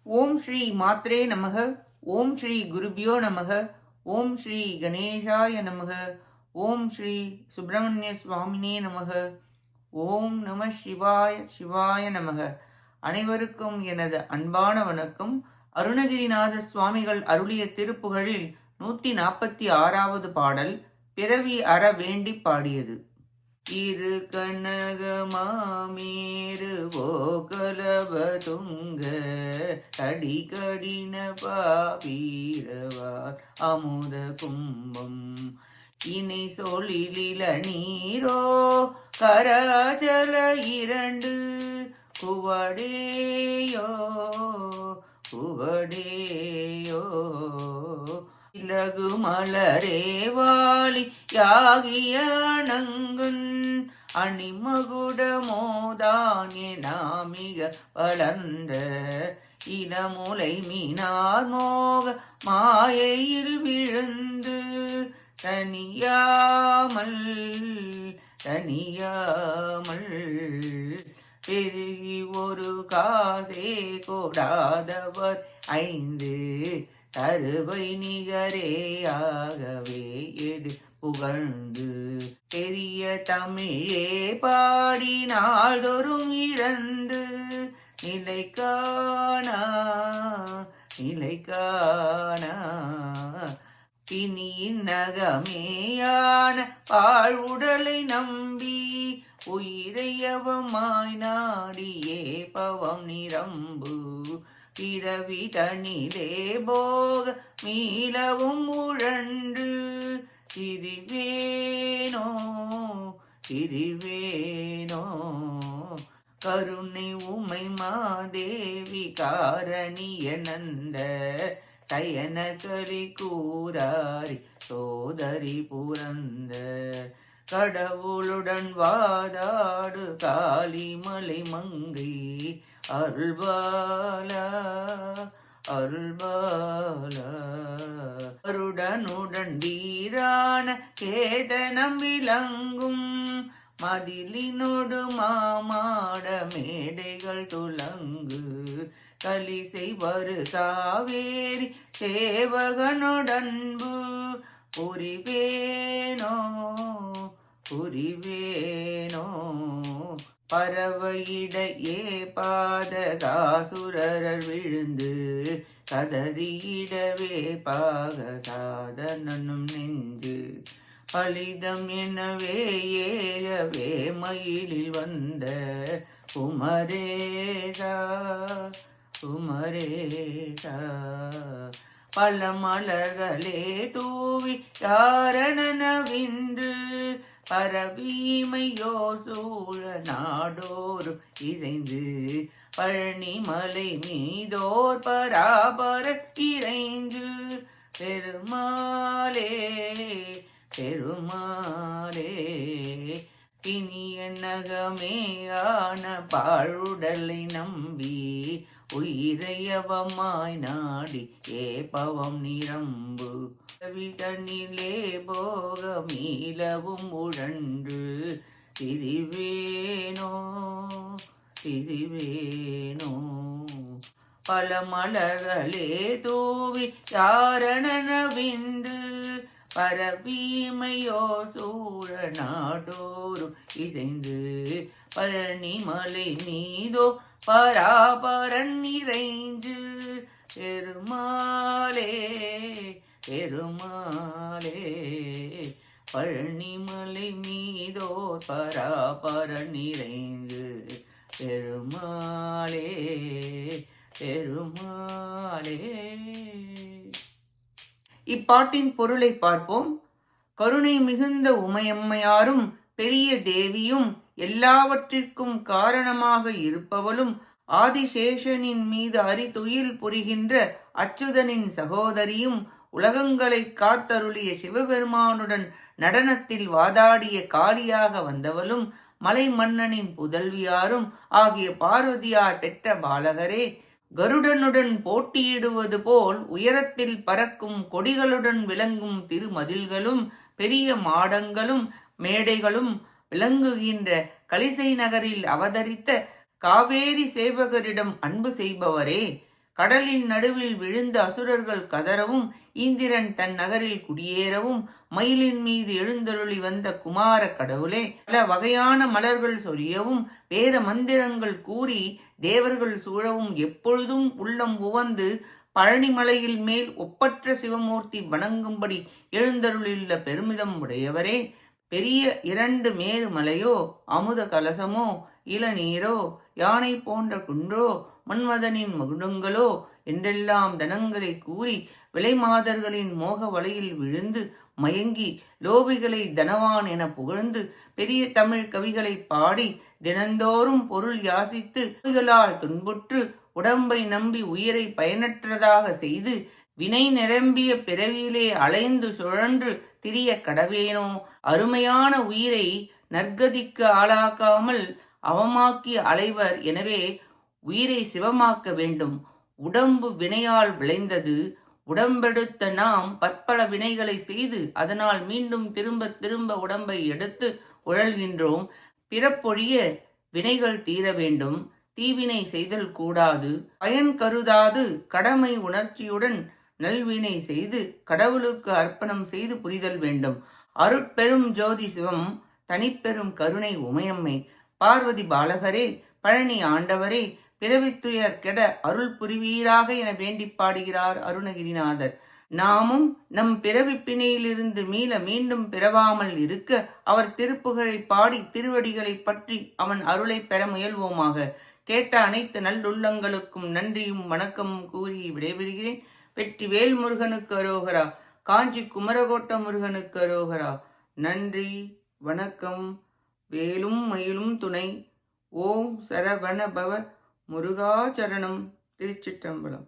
ஓம் ஸ்ரீ மாத்ரே நமக. ஓம் ஸ்ரீ குருபியோ நமக. ஓம் ஸ்ரீ கணேஷாய நமக. ஓம் ஸ்ரீ சுப்பிரமணிய சுவாமினே நமக. ஓம் நம சிவாய சிவாய நமக. அனைவருக்கும் எனது அன்பான வணக்கம். அருணகிரிநாத சுவாமிகள் அருளிய திருப்புகழில் 146வது பாடல் பிறவி அற வேண்டி பாடியது. இரு கனகமாமேரு ஓகலபதுங்க கடிகடின பாவீரவார் அமுத கும்பம் இணை சொலிலில நீரோ கராஜல இரண்டு குவடேயோ குவடேயோ இலகு மலரே வாலி யாகிய நங்குன் அணிமகுட மோதானே நாமிக வளர்ந்த இனமுலை மீனார் மோக மாயையில் விழுந்து தனியாமல் பெருகி ஒரு காசே கொடாதவர் ஐந்து தருவை நிகரேயாகவே எது புகழ்ந்து பெரிய தமிழே பாடி நாள்தோறும் இழந்து நிலை காணா பிணியின் நகமேயான பாழ்வுடலை நம்பி உயிரையவமாய் நாடியே பவம் நிரம்பு பிறவி தனிலே போக மீளவும் உழன்று திரிவேனோ கருணை உமை மாதேவி காரணிய நந்த தயன கரி கூறாரி சோதரி புரந்த கடவுளுடன் வாதாடு காளிமலை மங்கை அருள்பாலா அருடனுடன் வீரான கேதனம் விளங்கும் மதிலினோடு மாமாட மேடைகள் துலங்கு கலிசை வரு சாவேரி சேவகனுடன்பு புரிவேனோ பறவையிடையே பாதகாசுரர் விழுந்து கதறியிடவே பாகசாதனும் நெஞ்சு பலிதம் எனவே ஏகவே மயிலில் வந்த குமரேசா பல மலர்களே தூவி யாரணனவின்று பரவீமையோ சூழ நாடோறும் இறைந்து பழனிமலை மீதோர் பராபர இறைந்து பெருமாளே இனிய நகமேயான பாழுடலை நம்பி உயிரையவமாய் நாடி ஏபவம் நிரம்பு தனிலே போக மீளவும் உழன்று திரிவேனோ பல மலர்களே தூவி யாரணனவின்று பரவீமையோ சூழ நாடோறும் இசைந்து பழனிமலை மீதோ பராபரன் நிறைந்து பெருமாளே பழனிமலை மீதோ பராபரன் நிறைந்து பெருமாளே இப்பாட்டின் பொருளை பார்ப்போம். கருணை மிகுந்த உமையம்மையாரும் பெரிய தேவியும் எல்லாவற்றிற்கும் காரணமாக இருப்பவளும் ஆதிசேஷனின் மீது அரிதுயில் புரிகின்ற அச்சுதனின் சகோதரியும் உலகங்களை காத்தருளிய சிவபெருமானுடன் நடனத்தில் வாதாடிய காளியாக வந்தவளும் மலை மன்னனின் புதல்வியாரும் ஆகிய பார்வதியார் பெற்ற பாலகரே, கருடனுடன் போட்டியிடுவது போல் உயரத்தில் பறக்கும் கொடிகளுடன் விளங்கும் திருமதில்களும் பெரிய மாடங்களும் மேடைகளும் விளங்குகின்ற கலிசை நகரில் அவதரித்த காவேரி சேவகரிடம் அன்பு செய்பவரே, கடலின் நடுவில் விழுந்த அசுரர்கள் கதறவும், இந்திரன் தன் நகரில் குடியேறவும், மயிலின் மீது எழுந்தருளி வந்த குமார கடவுளே, பல வகையான மலர்கள் சொரியவும், வேத மந்திரங்கள் கூறி தேவர்கள் சூழவும், எப்பொழுதும் உள்ளம் உவந்து பழனிமலையில் மேல் ஒப்பற்ற சிவமூர்த்தி வணங்கும்படி எழுந்தருளியுள்ள பெருமிதம் உடையவரே, பெரிய 2 மேரு மலையோ, அமுத கலசமோ, இளநீரோ, யானை போன்ற குன்றோ, மன்மதனின் மகுடங்களோ என்றெல்லாம் தனங்களை கூறி விலைமாதர்களின் மோக வலையில் விழுந்து மயங்கி லோபிகளை தனவான் என புகழ்ந்து பெரிய தமிழ் கவிகளை பாடி தினந்தோறும் பொருள் யாசித்து நோய்களால் துன்புற்று உடம்பை நம்பி உயிரை பயனற்றதாக செய்து வினை நிரம்பிய பிறவியிலே அலைந்து சுழன்று திரிய கடவேனோ. அருமையான உயிரை நற்கதிக்கு ஆளாக்காமல் அவமாக்கி அலைவர். எனவே உயிரை சிவமாக்க வேண்டும். உடம்பு வினையால் விளைந்தது. உடம்பெடுத்த நாம் பற்பல வினைகளை செய்து அதனால் மீண்டும் திரும்ப திரும்ப உடம்பை எடுத்து உழல்கின்றோம். பிறப்பொழிய வினைகள் தீர வேண்டும். தீவினை செய்தல் கூடாது. பயன் கருதாது கடமை உணர்ச்சியுடன் நல்வினை செய்து கடவுளுக்கு அர்ப்பணம் செய்து புரிதல் வேண்டும். அருட்பெரும் ஜோதி சிவம், தனிப்பெரும் கருணை உமையம்மை, பார்வதி பாலகரே, பழனி ஆண்டவரே, பிறவித்துயர் கெட அருள் புரிவீராக என வேண்டி பாடுகிறார் அருணகிரிநாதர். நாமும் நம் பிறவிப்பிணையிலிருந்து மீள மீண்டும் பிறவாமல் இருக்க அவர் திருப்புகழை பாடி திருவடிகளை பற்றி அவன் அருளை பெற முயல்வோமாக. கேட்ட அனைத்து நல்லுள்ளங்களுக்கும் நன்றியும் வணக்கமும் கூறி விடைபெறுகிறேன். வெற்றி வேல் முருகனுக்கு அரோகரா. காஞ்சி குமரகோட்ட முருகனுக்கு அரோகரா. நன்றி, வணக்கம். வேலும் மயிலும் துணை. ஓம் சரவண பவ முருகாச்சரணம். திருச்சிற்றம்பலம்.